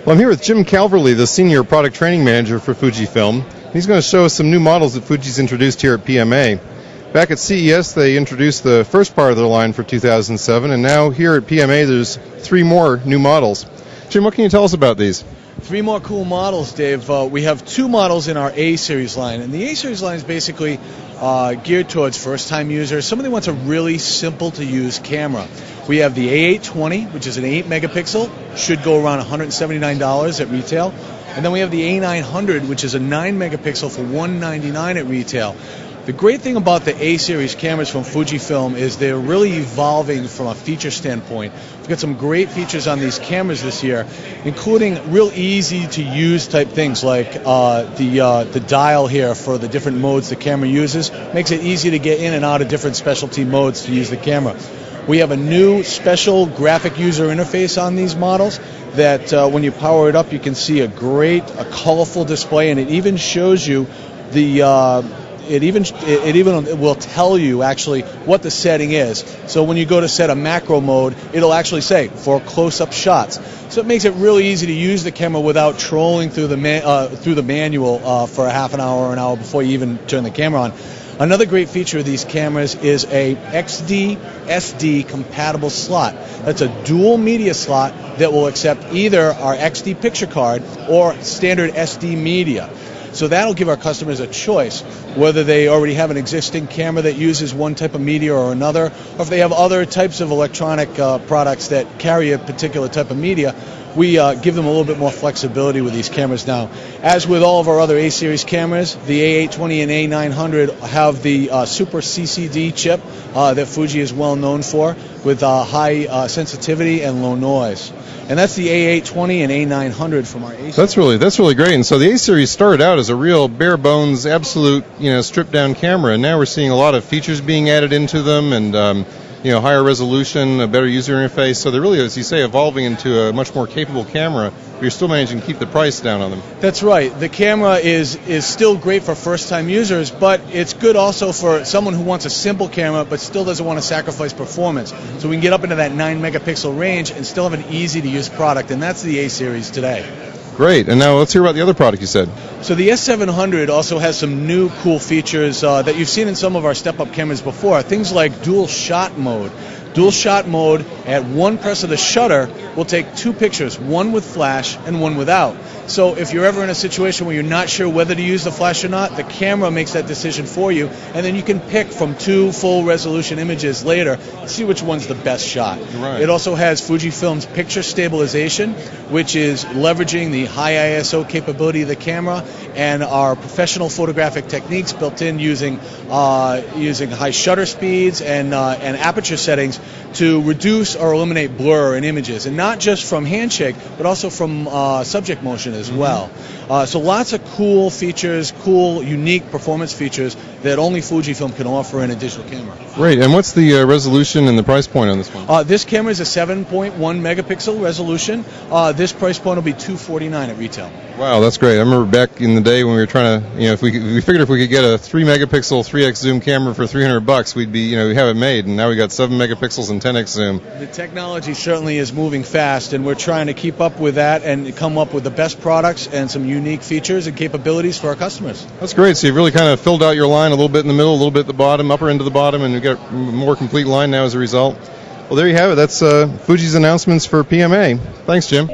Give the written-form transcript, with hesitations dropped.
Well, I'm here with Jim Calverley, the Senior Product Training Manager for Fuji Film. He's going to show us some new models that Fuji's introduced here at PMA. Back at CES, they introduced the first part of their line for 2007, and now here at PMA, there's 3 more new models. Jim, what can you tell us about these? 3 more cool models, Dave. We have 2 models in our A-Series line, and the A-Series line is basically geared towards first-time users. Somebody wants a really simple-to-use camera. We have the A820, which is an 8-megapixel, should go around $179 at retail. And then we have the A900, which is a 9-megapixel for $199 at retail. The great thing about the A-Series cameras from Fuji Film is they're really evolving from a feature standpoint. We've got some great features on these cameras this year, including real easy-to-use type things like the dial here for the different modes the camera uses. Makes it easy to get in and out of different specialty modes to use the camera. We have a new special graphic user interface on these models that when you power it up, you can see a colorful display, and it even shows you it even will tell you actually what the setting is. So when you go to set a macro mode, it'll actually say for close-up shots. So it makes it really easy to use the camera without trolling through the manual for a half an hour or an hour before you even turn the camera on. Another great feature of these cameras is a XD SD compatible slot. That's a dual media slot that will accept either our XD picture card or standard SD media. So that'll give our customers a choice, whether they already have an existing camera that uses one type of media or another, or if they have other types of electronic products that carry a particular type of media. We give them a little bit more flexibility with these cameras now. As with all of our other A-Series cameras, the A820 and A900 have the Super CCD chip that Fuji is well known for, with high sensitivity and low noise. And that's the A820 and A900 from our A-Series. That's really great. And so the A-Series started out as a real bare bones, absolute, stripped down camera, and now we're seeing a lot of features being added into them, and higher resolution, a better user interface. So they're really, as you say, evolving into a much more capable camera, but you're still managing to keep the price down on them. That's right. The camera is still great for first-time users, but it's good also for someone who wants a simple camera but still doesn't want to sacrifice performance. So we can get up into that 9-megapixel range and still have an easy-to-use product, and that's the A-Series today. Great. And now let's hear about the other product you said. So the S700 also has some new cool features that you've seen in some of our step-up cameras before. Things like dual shot mode. Dual shot mode, at one press of the shutter, will take 2 pictures, one with flash and one without. So if you're ever in a situation where you're not sure whether to use the flash or not, the camera makes that decision for you, and then you can pick from 2 full-resolution images later and see which one's the best shot. Right. It also has Fuji Film's picture stabilization, which is leveraging the high ISO capability of the camera and our professional photographic techniques built in using high shutter speeds and aperture settings to reduce or eliminate blur in images, and not just from handshake, but also from subject motion as well. So lots of cool features, cool, unique performance features that only Fujifilm can offer in a digital camera. Great. And what's the resolution and the price point on this one? This camera is a 7.1 megapixel resolution. This price point will be $249 at retail. Wow, that's great. I remember back in the day when we were trying to, we figured if we could get a 3-megapixel 3x zoom camera for $300, we'd be, we have it made, and now we got 7 megapixels and 10x zoom. The technology certainly is moving fast, and we're trying to keep up with that and come up with the best products and some unique features and capabilities for our customers. That's great. So you've really kind of filled out your line a little bit in the middle, a little bit at the bottom, upper end of the bottom, and you've got a more complete line now as a result. Well, there you have it. That's Fuji's announcements for PMA. Thanks, Jim.